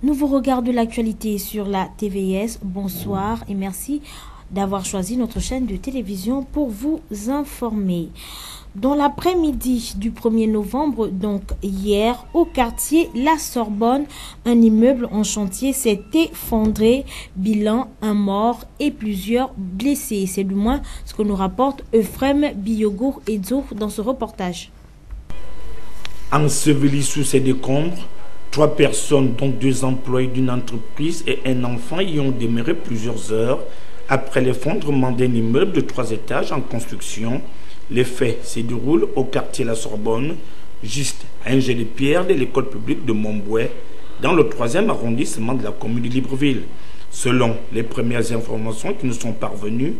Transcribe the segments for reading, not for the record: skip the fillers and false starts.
Nouveau regard de l'actualité sur la TVS. Bonsoir et merci d'avoir choisi notre chaîne de télévision pour vous informer. Dans l'après-midi du 1er novembre, donc hier, au quartier La Sorbonne, un immeuble en chantier s'est effondré. Bilan, un mort et plusieurs blessés. C'est du moins ce que nous rapporte Euphrem Biyogo Edzo dans ce reportage. Ensevelis sous ces décombres, 3 personnes, dont 2 employés d'une entreprise et un enfant, y ont demeuré plusieurs heures après l'effondrement d'un immeuble de 3 étages en construction. Les faits se déroulent au quartier La Sorbonne, juste à un jet de pierre de l'école publique de Montbouet, dans le 3e arrondissement de la commune de Libreville. Selon les premières informations qui nous sont parvenues,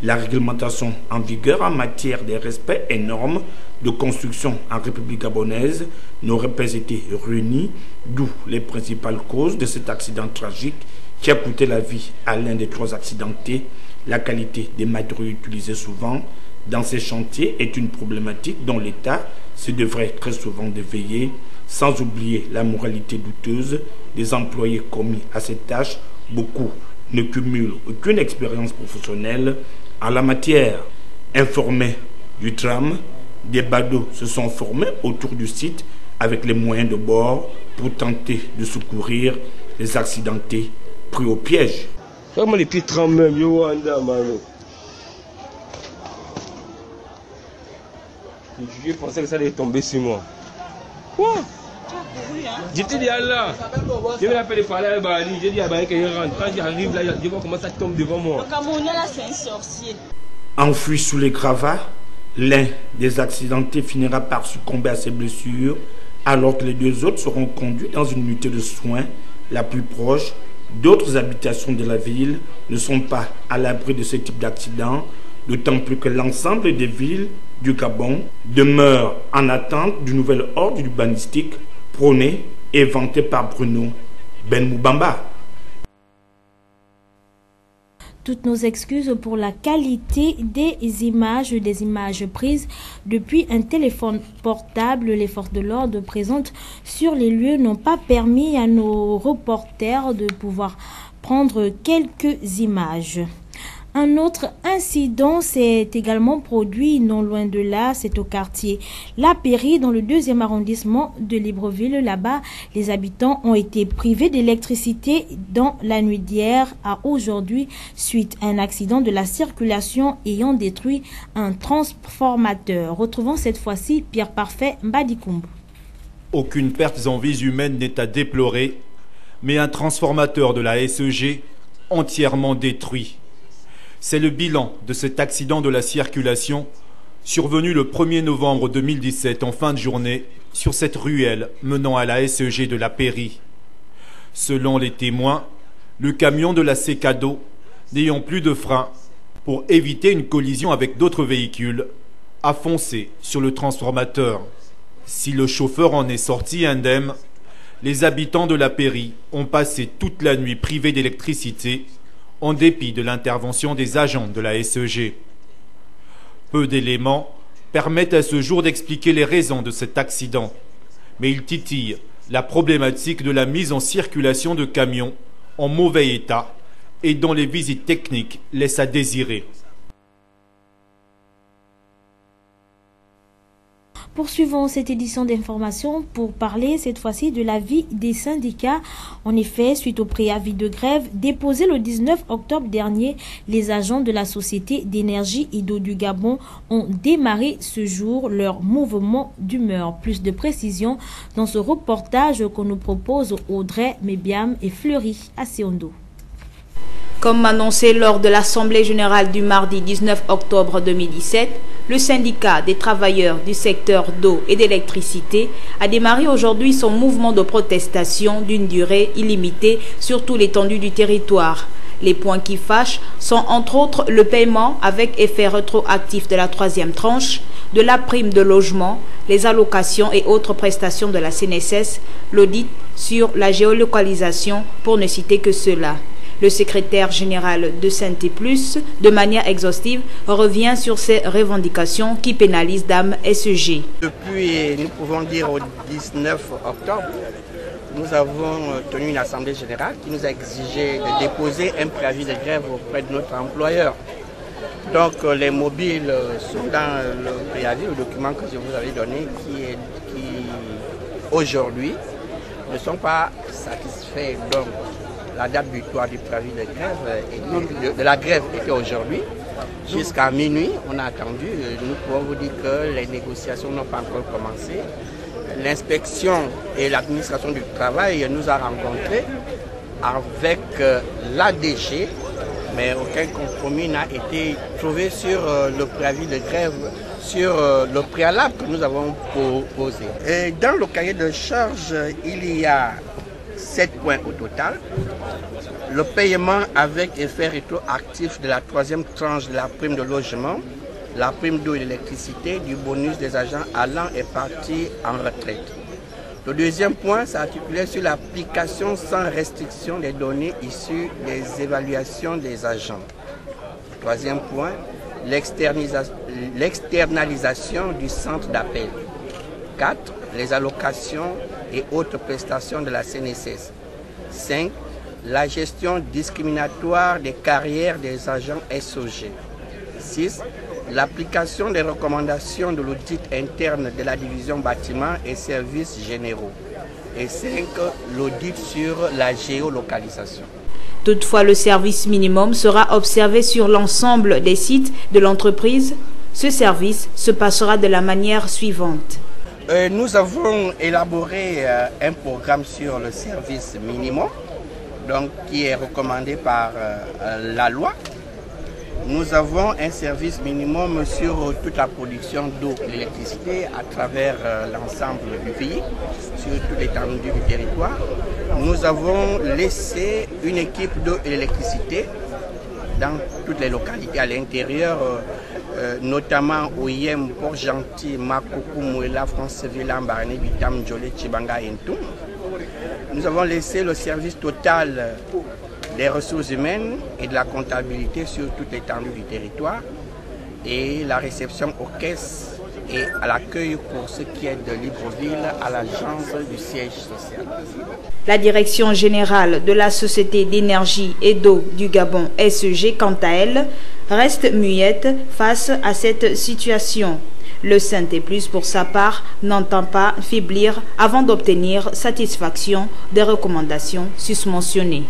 la réglementation en vigueur en matière de respect et normes de construction en République gabonaise n'aurait pas été réunie, d'où les principales causes de cet accident tragique qui a coûté la vie à l'un des 3 accidentés. La qualité des matériaux utilisés souvent dans ces chantiers est une problématique dont l'État se devrait très souvent de veiller, sans oublier la moralité douteuse des employés commis à cette tâche. Beaucoup ne cumulent aucune expérience professionnelle en la matière. Informés du drame, des badauds se sont formés autour du site avec les moyens de bord pour tenter de secourir les accidentés pris au piège. Je pensais que ça allait tomber sur moi. Quoi? J'étais déjà là. Je vais l'appeler parler à Bali. J'ai dit à Bali qu'il rentre. Quand j'arrive là, je vois comment ça tombe devant moi. Le Camerounais là, c'est un sorcier. Enfui sous les gravats, l'un des accidentés finira par succomber à ses blessures, alors que les 2 autres seront conduits dans une unité de soins la plus proche. D'autres habitations de la ville ne sont pas à l'abri de ce type d'accident, d'autant plus que l'ensemble des villes du Gabon demeurent en attente du nouvel ordre urbanistique prôné et vanté par Bruno Benmoubamba. Toutes nos excuses pour la qualité des images prises depuis un téléphone portable. Les forces de l'ordre présentes sur les lieux n'ont pas permis à nos reporters de pouvoir prendre quelques images. Un autre incident s'est également produit non loin de là, c'est au quartier La Pairie, dans le 2e arrondissement de Libreville. Là-bas, les habitants ont été privés d'électricité dans la nuit d'hier à aujourd'hui suite à un accident de la circulation ayant détruit un transformateur. Retrouvons cette fois-ci Pierre Parfait Mbadikumbu. Aucune perte en vies humaines n'est à déplorer, mais un transformateur de la SEG entièrement détruit. C'est le bilan de cet accident de la circulation survenu le 1er novembre 2017 en fin de journée sur cette ruelle menant à la SEG de La Pairie. Selon les témoins, le camion de la Secado, n'ayant plus de frein pour éviter une collision avec d'autres véhicules, a foncé sur le transformateur. Si le chauffeur en est sorti indemne, les habitants de La Pairie ont passé toute la nuit privés d'électricité en dépit de l'intervention des agents de la SEG. Peu d'éléments permettent à ce jour d'expliquer les raisons de cet accident, mais ils titillent la problématique de la mise en circulation de camions en mauvais état et dont les visites techniques laissent à désirer. Poursuivons cette édition d'information pour parler cette fois-ci de la vie des syndicats. En effet, suite au préavis de grève déposé le 19 octobre dernier, les agents de la Société d'énergie et d'eau du Gabon ont démarré ce jour leur mouvement d'humeur. Plus de précisions dans ce reportage que nous propose Audrey Mébiam et Fleury Asseondo. Comme annoncé lors de l'Assemblée générale du mardi 19 octobre 2017, le syndicat des travailleurs du secteur d'eau et d'électricité a démarré aujourd'hui son mouvement de protestation d'une durée illimitée sur toute l'étendue du territoire. Les points qui fâchent sont entre autres le paiement avec effet rétroactif de la 3e tranche, de la prime de logement, les allocations et autres prestations de la CNSS, l'audit sur la géolocalisation pour ne citer que cela. Le secrétaire général de Synthé Plus, de manière exhaustive, revient sur ces revendications qui pénalisent Dame SEG. Depuis, nous pouvons dire au 19 octobre, nous avons tenu une assemblée générale qui nous a exigé de déposer un préavis de grève auprès de notre employeur. Donc les mobiles sont dans le préavis, le document que je vous avais donné, qui aujourd'hui ne sont pas satisfaits. Donc la date butoir du préavis de grève, de la grève était aujourd'hui. Jusqu'à minuit, on a attendu. Nous pouvons vous dire que les négociations n'ont pas encore commencé. L'inspection et l'administration du travail nous a rencontrés avec l'ADG, mais aucun compromis n'a été trouvé sur le préavis de grève, sur le préalable que nous avons posé. Et dans le cahier de charge, il y a 7 points au total. Le paiement avec effet rétroactif de la 3e tranche de la prime de logement, la prime d'eau et d'électricité, du bonus des agents allant et partis en retraite. Le 2e point s'articulait sur l'application sans restriction des données issues des évaluations des agents. Le 3e point, l'externalisation du centre d'appel. 4. Les allocations et autres prestations de la CNSS. 5. La gestion discriminatoire des carrières des agents SOG. 6. L'application des recommandations de l'audit interne de la division bâtiments et services généraux. Et 5. L'audit sur la géolocalisation. Toutefois, le service minimum sera observé sur l'ensemble des sites de l'entreprise. Ce service se passera de la manière suivante. Nous avons élaboré un programme sur le service minimum, donc, qui est recommandé par la loi. Nous avons un service minimum sur toute la production d'eau et d'électricité à travers l'ensemble du pays, sur toute l'étendue du territoire. Nous avons laissé une équipe d'eau et d'électricité dans toutes les localités à l'intérieur, notamment Oyem, Port-Gentil, Makoko, Mouela, France-Villa, Barné, Bitam, Djolé, Tchibanga et Ntoum. Nous avons laissé le service total des ressources humaines et de la comptabilité sur toute l'étendue du territoire et la réception aux caisses et à l'accueil pour ce qui est de Libreville à l'agence du siège social. La direction générale de la Société d'énergie et d'eau du Gabon, SEG, quant à elle, reste muette face à cette situation. Le Syntéplus, pour sa part, n'entend pas faiblir avant d'obtenir satisfaction des recommandations susmentionnées.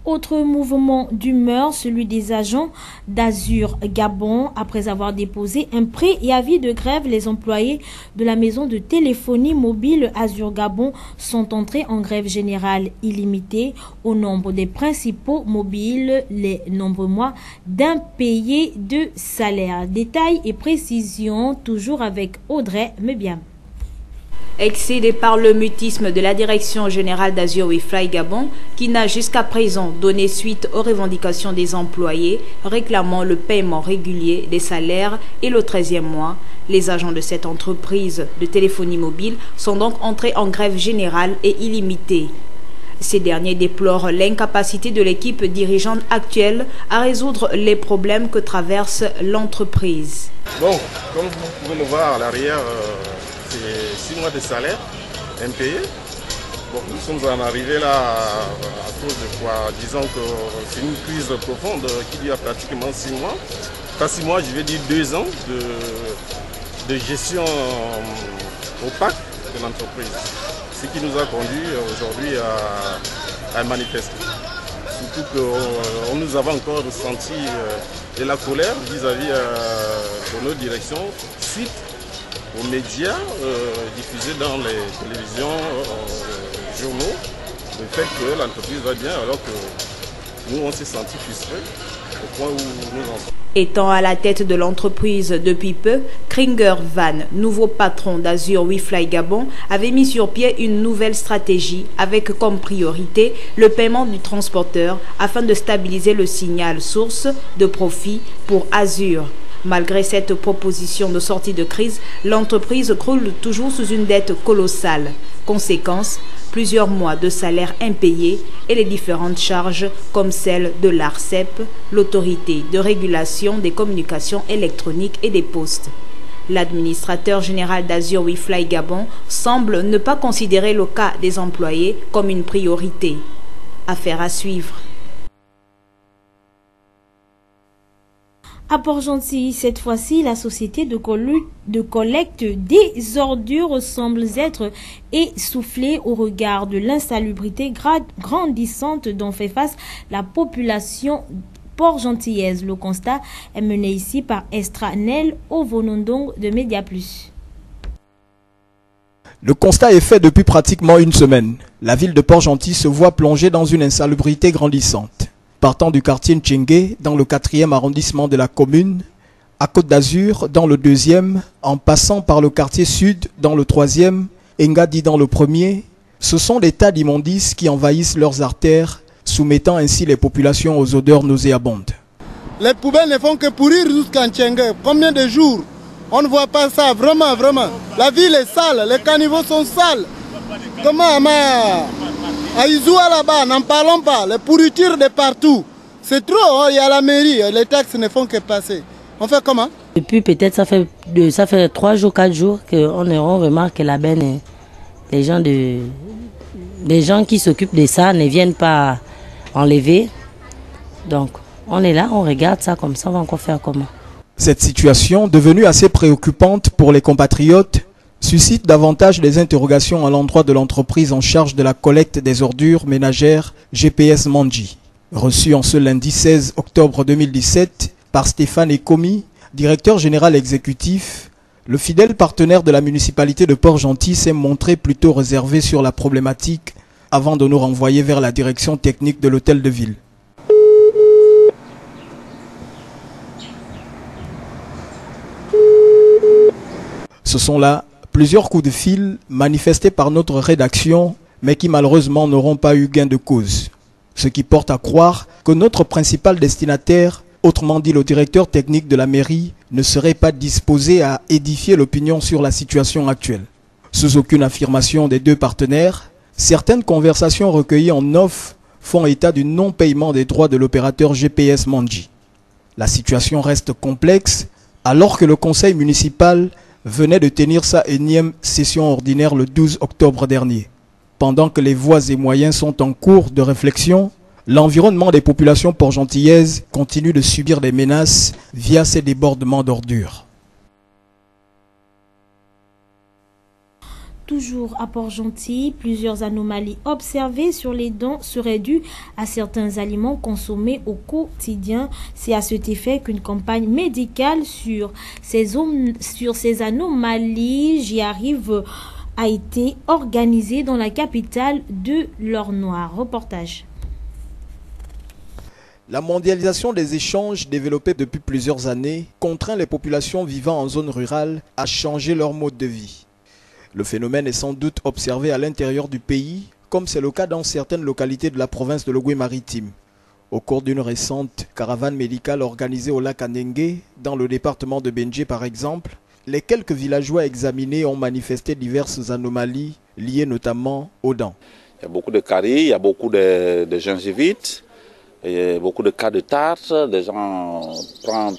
Autre mouvement d'humeur, celui des agents d'Azur Gabon. Après avoir déposé un préavis de grève, les employés de la maison de téléphonie mobile Azur Gabon sont entrés en grève générale illimitée au nombre des principaux mobiles, les nombreux mois d'impayés de salaire. Détails et précisions toujours avec Audrey Mebiam. Excédé par le mutisme de la direction générale d'Azur WeFly Gabon, qui n'a jusqu'à présent donné suite aux revendications des employés réclamant le paiement régulier des salaires et le 13e mois, les agents de cette entreprise de téléphonie mobile sont donc entrés en grève générale et illimitée. Ces derniers déplorent l'incapacité de l'équipe dirigeante actuelle à résoudre les problèmes que traverse l'entreprise. Bon, comme vous pouvez le voir à l'arrière, c'est 6 mois de salaire impayés. Bon, nous sommes en arrivés là à cause de quoi? Disons que c'est une crise profonde qui dure pratiquement 6 mois. Pas 6 mois, je vais dire 2 ans de gestion opaque de l'entreprise. Ce qui nous a conduit aujourd'hui à manifester. Surtout qu'on nous avait encore ressenti de la colère vis-à-vis de nos directions suite aux médias diffusés dans les télévisions, journaux, le fait que l'entreprise va bien alors que nous on s'est sentis frustrés au point où nous en sommes. Étant à la tête de l'entreprise depuis peu, Kringer Van, nouveau patron d'Azur WeFly Gabon, avait mis sur pied une nouvelle stratégie avec comme priorité le paiement du transporteur afin de stabiliser le signal source de profit pour Azur. Malgré cette proposition de sortie de crise, l'entreprise croule toujours sous une dette colossale. Conséquence, plusieurs mois de salaire impayés et les différentes charges comme celle de l'ARCEP, l'autorité de régulation des communications électroniques et des postes. L'administrateur général d'Azur We Fly Gabon semble ne pas considérer le cas des employés comme une priorité. Affaire à suivre. À Port-Gentil, cette fois-ci, la société de collecte des ordures semble être essoufflée au regard de l'insalubrité grandissante dont fait face la population port-gentillaise. Le constat est mené ici par Estranel Ovonondong de Média Plus. Le constat est fait depuis pratiquement une semaine. La ville de Port-Gentil se voit plongée dans une insalubrité grandissante. Partant du quartier Ntchengue, dans le 4e arrondissement de la commune, à Côte d'Azur, dans le 2e, en passant par le quartier Sud, dans le 3e, et Ngadi dans le 1er, ce sont des tas d'immondices qui envahissent leurs artères, soumettant ainsi les populations aux odeurs nauséabondes. Les poubelles ne font que pourrir jusqu'à Ntchengue. Combien de jours? On ne voit pas ça, vraiment, vraiment. La ville est sale, les caniveaux sont sales. Comment à Izoua là-bas, n'en parlons pas, les pourritures de partout. C'est trop, il y a la mairie, les taxes ne font que passer. On fait comment? Depuis peut-être ça fait 3 jours, 4 jours qu'on remarque que la benne, les gens qui s'occupent de ça ne viennent pas enlever. Donc on est là, on regarde ça comme ça, on va encore faire comment? Cette situation, devenue assez préoccupante pour les compatriotes, suscite davantage des interrogations à l'endroit de l'entreprise en charge de la collecte des ordures ménagères GPS Manji. Reçu en ce lundi 16 octobre 2017 par Stéphane Ekomi, directeur général exécutif, le fidèle partenaire de la municipalité de Port-Gentil s'est montré plutôt réservé sur la problématique avant de nous renvoyer vers la direction technique de l'hôtel de ville. Ce sont là plusieurs coups de fil manifestés par notre rédaction, mais qui malheureusement n'auront pas eu gain de cause. Ce qui porte à croire que notre principal destinataire, autrement dit le directeur technique de la mairie, ne serait pas disposé à édifier l'opinion sur la situation actuelle. Sous aucune affirmation des deux partenaires, certaines conversations recueillies en off font état du non-paiement des droits de l'opérateur GPS Manji. La situation reste complexe alors que le conseil municipal venait de tenir sa énième session ordinaire le 12 octobre dernier. Pendant que les voies et moyens sont en cours de réflexion, l'environnement des populations port-gentillaises continue de subir des menaces via ces débordements d'ordures. Toujours à Port-Gentil, plusieurs anomalies observées sur les dents seraient dues à certains aliments consommés au quotidien. C'est à cet effet qu'une campagne médicale sur ces anomalies, j'y arrive, a été organisée dans la capitale de l'Or-Noir. Reportage. La mondialisation des échanges développés depuis plusieurs années contraint les populations vivant en zone rurale à changer leur mode de vie. Le phénomène est sans doute observé à l'intérieur du pays, comme c'est le cas dans certaines localités de la province de l'Ogooué-Maritime. Au cours d'une récente caravane médicale organisée au lac Anengue, dans le département de Benje par exemple, les quelques villageois examinés ont manifesté diverses anomalies liées notamment aux dents. Il y a beaucoup de caries, il y a beaucoup de gingivite, il y a beaucoup de cas de tartre, les gens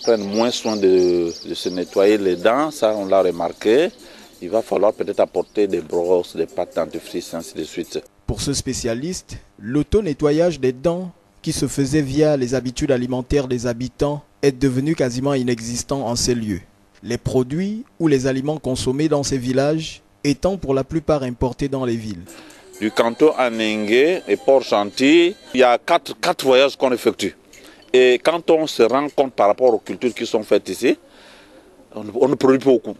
prennent moins soin de se nettoyer les dents, ça on l'a remarqué. Il va falloir peut-être apporter des brosses, des pâtes dentifrices, ainsi de suite. Pour ce spécialiste, l'auto-nettoyage des dents qui se faisait via les habitudes alimentaires des habitants est devenu quasiment inexistant en ces lieux. Les produits ou les aliments consommés dans ces villages étant pour la plupart importés dans les villes. Du canton Anengue et Port-Gentil, il y a quatre voyages qu'on effectue. Et quand on se rend compte par rapport aux cultures qui sont faites ici, on ne produit pas beaucoup.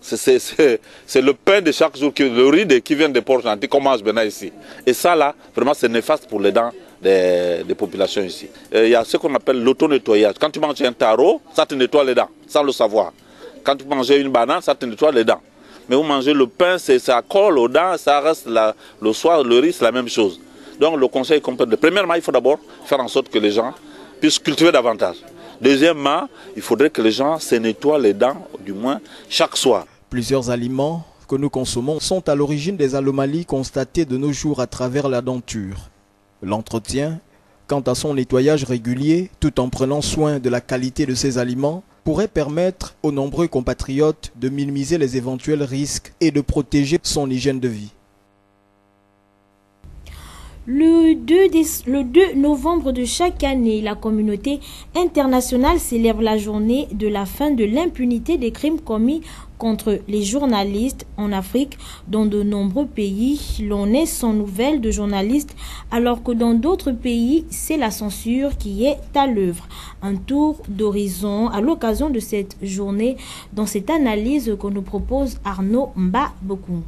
C'est le pain de chaque jour, le riz qui vient de Port-Gentil qu'on mange maintenant ici. Et ça là, vraiment c'est néfaste pour les dents des populations ici. Il y a ce qu'on appelle l'auto-nettoyage. Quand tu manges un taro, ça te nettoie les dents, sans le savoir. Quand tu manges une banane, ça te nettoie les dents. Mais vous mangez le pain, ça colle aux dents, ça reste là, le soir, le riz, c'est la même chose. Donc le conseil est complet. Premièrement, il faut d'abord faire en sorte que les gens puissent cultiver davantage. Deuxièmement, il faudrait que les gens se nettoient les dents, du moins, chaque soir. Plusieurs aliments que nous consommons sont à l'origine des anomalies constatées de nos jours à travers la denture. L'entretien, quant à son nettoyage régulier, tout en prenant soin de la qualité de ces aliments, pourrait permettre aux nombreux compatriotes de minimiser les éventuels risques et de protéger son hygiène de vie. Le 2 novembre de chaque année, la communauté internationale célèbre la journée de la fin de l'impunité des crimes commis contre les journalistes en Afrique. Dans de nombreux pays, l'on est sans nouvelles de journalistes, alors que dans d'autres pays, c'est la censure qui est à l'œuvre. Un tour d'horizon à l'occasion de cette journée, dans cette analyse que nous propose Arnaud Mbabokou.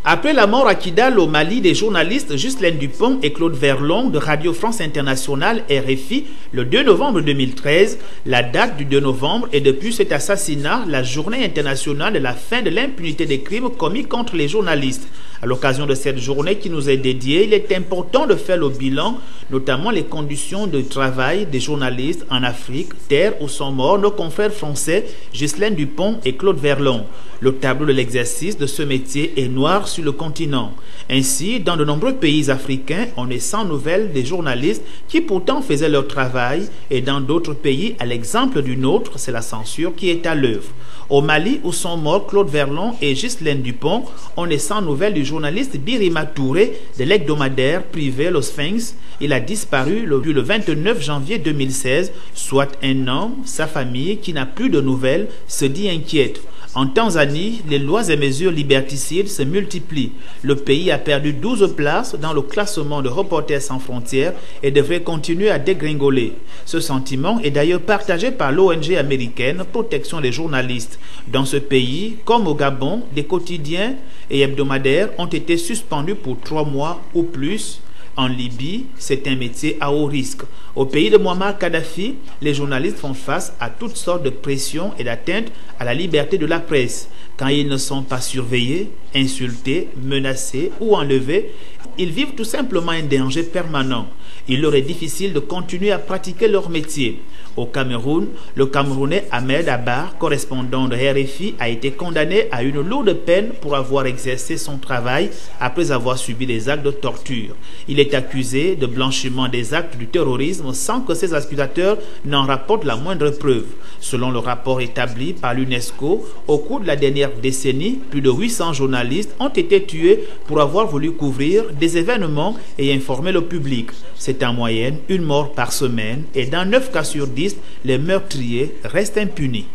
Après la mort à Kidal au Mali des journalistes Ghislaine Dupont et Claude Verlon de Radio France Internationale RFI le 2 novembre 2013, la date du 2 novembre est depuis cet assassinat la journée internationale de la fin de l'impunité des crimes commis contre les journalistes. À l'occasion de cette journée qui nous est dédiée, il est important de faire le bilan, notamment les conditions de travail des journalistes en Afrique, terre où sont morts nos confrères français Ghislaine Dupont et Claude Verlon. Le tableau de l'exercice de ce métier est noir sur le continent. Ainsi, dans de nombreux pays africains, on est sans nouvelles des journalistes qui pourtant faisaient leur travail, et dans d'autres pays, à l'exemple du nôtre, c'est la censure qui est à l'œuvre. Au Mali, où sont morts Claude Verlon et Ghislaine Dupont, on est sans nouvelles du journaliste Birima Touré de l'hebdomadaire privé Le Sphinx. Il a disparu le 29 janvier 2016, soit un an. Sa famille, qui n'a plus de nouvelles, se dit inquiète. En Tanzanie, les lois et mesures liberticides se multiplient. Le pays a perdu 12 places dans le classement de Reporters sans frontières et devrait continuer à dégringoler. Ce sentiment est d'ailleurs partagé par l'ONG américaine Protection des journalistes. Dans ce pays, comme au Gabon, des quotidiens et hebdomadaires ont été suspendus pour 3 mois ou plus. En Libye, c'est un métier à haut risque. Au pays de Muammar Kadhafi, les journalistes font face à toutes sortes de pressions et d'atteintes à la liberté de la presse. Quand ils ne sont pas surveillés, insultés, menacés ou enlevés, ils vivent tout simplement un danger permanent. Il leur est difficile de continuer à pratiquer leur métier. Au Cameroun, le Camerounais Ahmed Abbar, correspondant de RFI, a été condamné à une lourde peine pour avoir exercé son travail après avoir subi des actes de torture. Il est accusé de blanchiment des actes du terrorisme sans que ses accusateurs n'en rapportent la moindre preuve. Selon le rapport établi par l'UNESCO, au cours de la dernière décennie, plus de 800 journalistes ont été tués pour avoir voulu couvrir des événements et informer le public. C'est en moyenne une mort par semaine et dans 9 cas sur 10, les meurtriers restent impunis.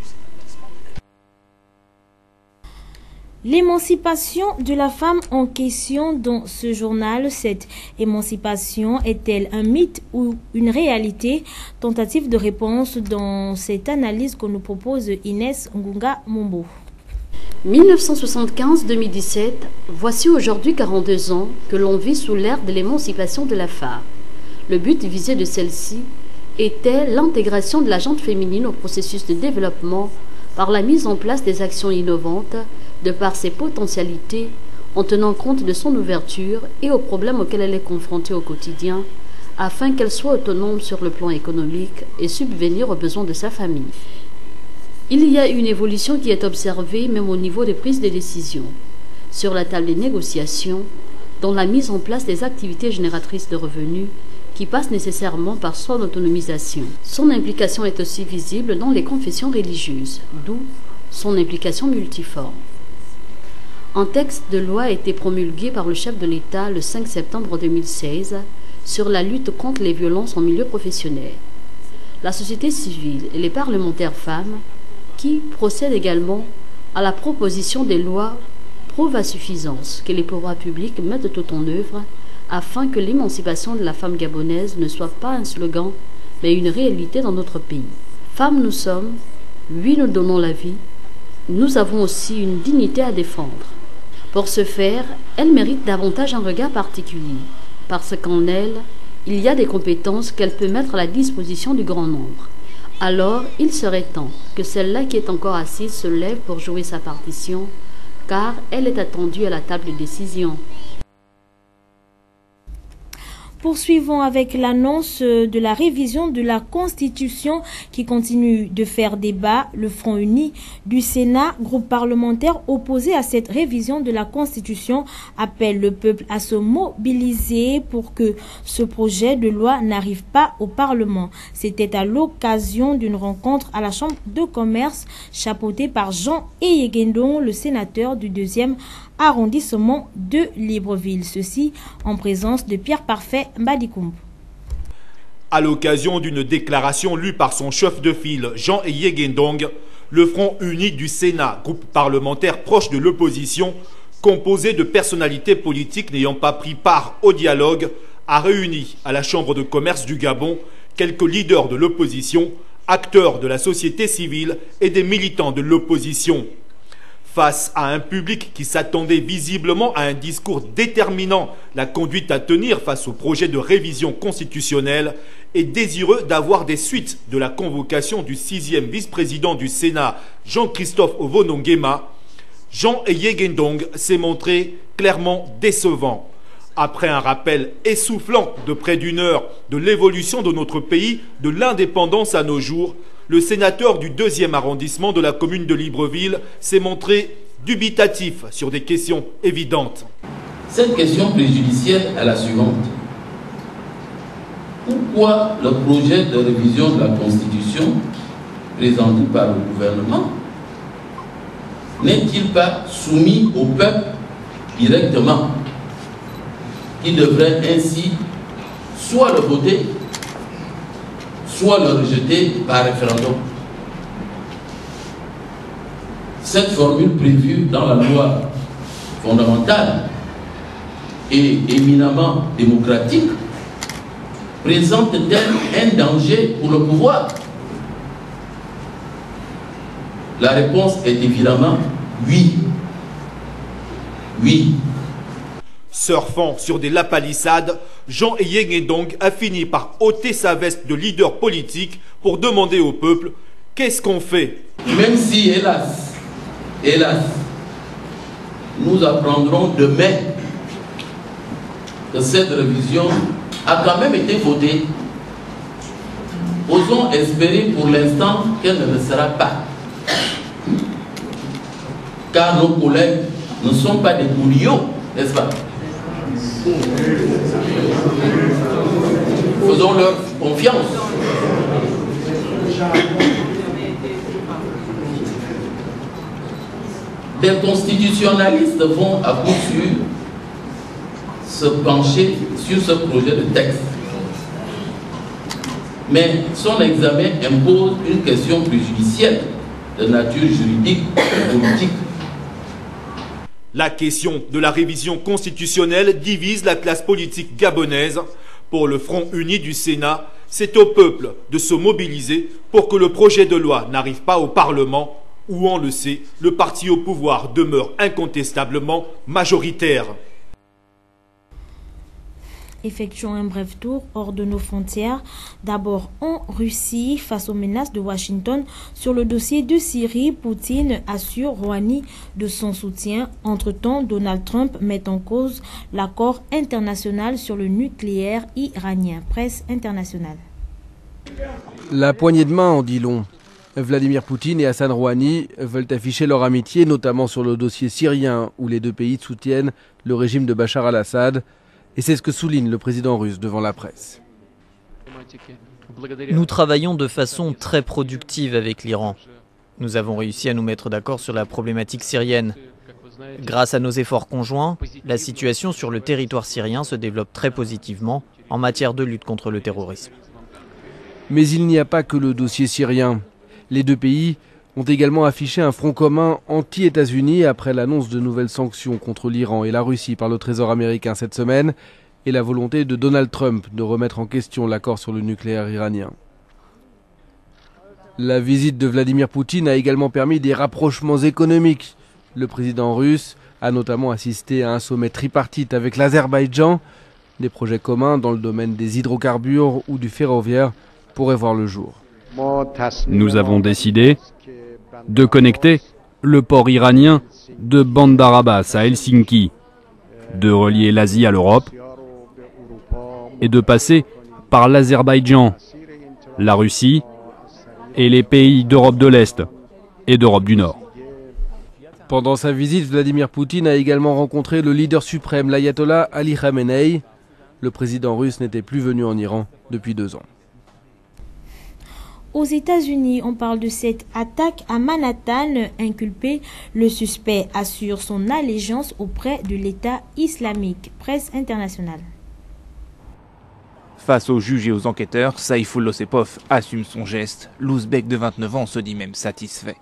L'émancipation de la femme en question dans ce journal, cette émancipation est-elle un mythe ou une réalité? Tentative de réponse dans cette analyse que nous propose Inès Ngunga Mombo. 1975-2017, voici aujourd'hui 42 ans que l'on vit sous l'ère de l'émancipation de la femme. Le but visé de celle-ci était l'intégration de la gente féminine au processus de développement par la mise en place des actions innovantes de par ses potentialités, en tenant compte de son ouverture et aux problèmes auxquels elle est confrontée au quotidien, afin qu'elle soit autonome sur le plan économique et subvenir aux besoins de sa famille. Il y a une évolution qui est observée même au niveau des prises de décision, sur la table des négociations, dans la mise en place des activités génératrices de revenus, qui passe nécessairement par son autonomisation. Son implication est aussi visible dans les confessions religieuses, d'où son implication multiforme. Un texte de loi a été promulgué par le chef de l'État le 5 septembre 2016 sur la lutte contre les violences en milieu professionnel. La société civile et les parlementaires femmes, qui procèdent également à la proposition des lois, prouvent à suffisance que les pouvoirs publics mettent tout en œuvre afin que l'émancipation de la femme gabonaise ne soit pas un slogan, mais une réalité dans notre pays. Femmes nous sommes, oui nous donnons la vie, nous avons aussi une dignité à défendre. Pour ce faire, elles méritent davantage un regard particulier, parce qu'en elles, il y a des compétences qu'elle peut mettre à la disposition du grand nombre. Alors, il serait temps que celle-là qui est encore assise se lève pour jouer sa partition, car elle est attendue à la table de décision. Poursuivons avec l'annonce de la révision de la Constitution qui continue de faire débat. Le Front uni du Sénat, groupe parlementaire opposé à cette révision de la Constitution, appelle le peuple à se mobiliser pour que ce projet de loi n'arrive pas au Parlement. C'était à l'occasion d'une rencontre à la Chambre de commerce chapeautée par Jean Eyegendong, le sénateur du 2e arrondissement de Libreville. Ceci en présence de Pierre Parfait Mbadikoum. À l'occasion d'une déclaration lue par son chef de file, Jean Eyegendong, le Front uni du Sénat, groupe parlementaire proche de l'opposition, composé de personnalités politiques n'ayant pas pris part au dialogue, a réuni à la Chambre de commerce du Gabon quelques leaders de l'opposition, acteurs de la société civile et des militants de l'opposition. Face à un public qui s'attendait visiblement à un discours déterminant la conduite à tenir face au projet de révision constitutionnelle et désireux d'avoir des suites de la convocation du 6e vice-président du Sénat, Jean-Christophe Ovonongema, Jean Eyegendong s'est montré clairement décevant. Après un rappel essoufflant de près d'une heure de l'évolution de notre pays de l'indépendance à nos jours, le sénateur du 2e arrondissement de la commune de Libreville s'est montré dubitatif sur des questions évidentes. Cette question préjudicielle est la suivante. Pourquoi le projet de révision de la Constitution présenté par le gouvernement n'est-il pas soumis au peuple directement, qui devrait ainsi soit le voter, soit le rejeter par référendum? Cette formule prévue dans la loi fondamentale et éminemment démocratique présente-t-elle un danger pour le pouvoir? La réponse est évidemment oui. Oui. Surfant sur des lapalissades, Jean Eyegendong a fini par ôter sa veste de leader politique pour demander au peuple « Qu'est-ce qu'on fait ?» Même si, hélas, nous apprendrons demain que cette révision a quand même été votée, osons espérer pour l'instant qu'elle ne le sera pas. Car nos collègues ne sont pas des bouliots, n'est-ce pas? Faisons-leur confiance. Des constitutionnalistes vont à coup sûr se pencher sur ce projet de texte. Mais son examen impose une question préjudicielle de nature juridique et politique. La question de la révision constitutionnelle divise la classe politique gabonaise. Pour le Front uni du Sénat, c'est au peuple de se mobiliser pour que le projet de loi n'arrive pas au Parlement, où, on le sait, le parti au pouvoir demeure incontestablement majoritaire. Effectuons un bref tour hors de nos frontières. D'abord en Russie, face aux menaces de Washington sur le dossier de Syrie, Poutine assure Rouhani de son soutien. Entre-temps, Donald Trump met en cause l'accord international sur le nucléaire iranien. Presse internationale. La poignée de main en dit long. Vladimir Poutine et Hassan Rouhani veulent afficher leur amitié, notamment sur le dossier syrien, où les deux pays soutiennent le régime de Bachar al-Assad. Et c'est ce que souligne le président russe devant la presse. Nous travaillons de façon très productive avec l'Iran. Nous avons réussi à nous mettre d'accord sur la problématique syrienne. Grâce à nos efforts conjoints, la situation sur le territoire syrien se développe très positivement en matière de lutte contre le terrorisme. Mais il n'y a pas que le dossier syrien. Les deux pays ont également affiché un front commun anti-États-Unis après l'annonce de nouvelles sanctions contre l'Iran et la Russie par le Trésor américain cette semaine et la volonté de Donald Trump de remettre en question l'accord sur le nucléaire iranien. La visite de Vladimir Poutine a également permis des rapprochements économiques. Le président russe a notamment assisté à un sommet tripartite avec l'Azerbaïdjan. Des projets communs dans le domaine des hydrocarbures ou du ferroviaire pourraient voir le jour. Nous avons décidé de connecter le port iranien de Bandar Abbas à Helsinki, de relier l'Asie à l'Europe est de passer par l'Azerbaïdjan, la Russie et les pays d'Europe de l'Est et d'Europe du Nord. Pendant sa visite, Vladimir Poutine a également rencontré le leader suprême, l'ayatollah Ali Khamenei. Le président russe n'était plus venu en Iran depuis 2 ans. Aux États-Unis, on parle de cette attaque à Manhattan inculpée. Le suspect assure son allégeance auprès de l'État islamique. Presse internationale. Face aux juges et aux enquêteurs, Saïfullo Sepov assume son geste. L'Ouzbek de 29 ans se dit même satisfait.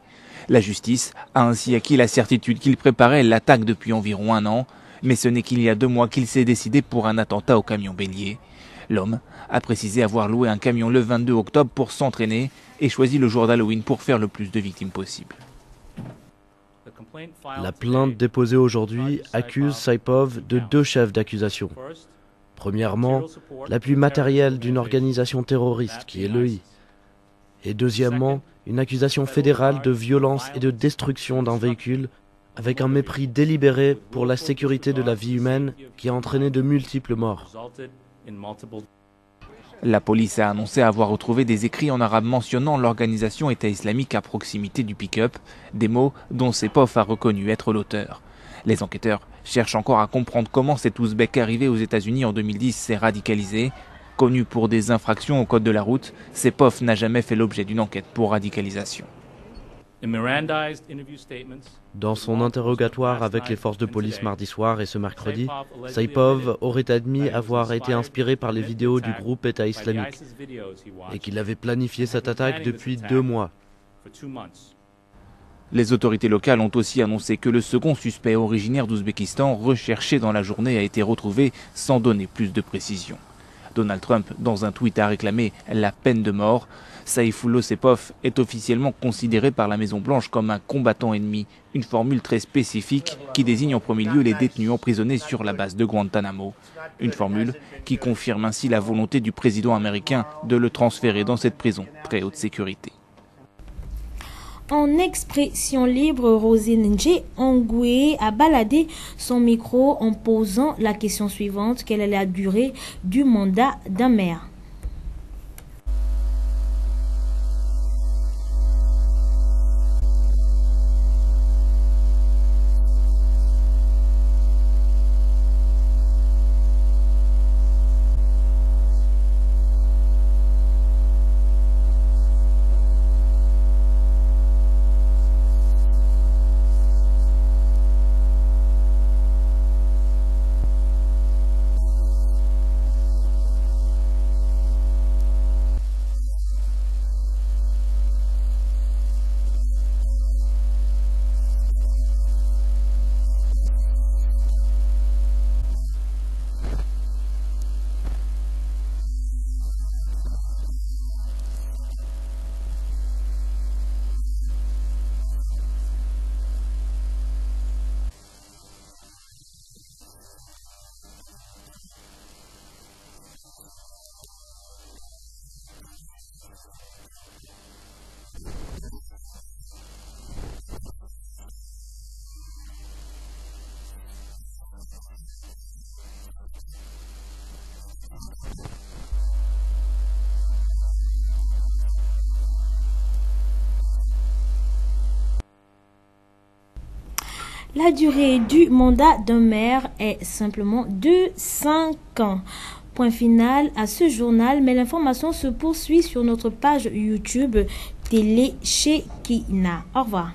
La justice a ainsi acquis la certitude qu'il préparait l'attaque depuis environ 1 an, mais ce n'est qu'il y a 2 mois qu'il s'est décidé pour un attentat au camion bélier. L'homme a précisé avoir loué un camion le 22 octobre pour s'entraîner et choisi le jour d'Halloween pour faire le plus de victimes possible. La plainte déposée aujourd'hui accuse Saipov de 2 chefs d'accusation. Premièrement, l'appui matériel d'une organisation terroriste qui est l'EI. Et deuxièmement, une accusation fédérale de violence et de destruction d'un véhicule avec un mépris délibéré pour la sécurité de la vie humaine qui a entraîné de multiples morts. La police a annoncé avoir retrouvé des écrits en arabe mentionnant l'organisation État islamique à proximité du pick-up, des mots dont Sepov a reconnu être l'auteur. Les enquêteurs cherchent encore à comprendre comment cet Ouzbek arrivé aux États-Unis en 2010 s'est radicalisé. Connu pour des infractions au code de la route, Sepov n'a jamais fait l'objet d'une enquête pour radicalisation. Dans son interrogatoire avec les forces de police mardi soir et ce mercredi, Saipov aurait admis avoir été inspiré par les vidéos du groupe État islamique et qu'il avait planifié cette attaque depuis 2 mois. Les autorités locales ont aussi annoncé que le second suspect originaire d'Ouzbékistan, recherché dans la journée, a été retrouvé sans donner plus de précisions. Donald Trump, dans un tweet, a réclamé la peine de mort. Saïfullo Sepov est officiellement considéré par la Maison-Blanche comme un combattant ennemi, une formule très spécifique qui désigne en premier lieu les détenus emprisonnés sur la base de Guantanamo. Une formule qui confirme ainsi la volonté du président américain de le transférer dans cette prison très haute sécurité. En expression libre, Rosine Ongoué a baladé son micro en posant la question suivante: quelle est la durée du mandat d'un maire? La durée du mandat d'un maire est simplement de 5 ans. Point final à ce journal, mais l'information se poursuit sur notre page YouTube Télé Shekina. Au revoir.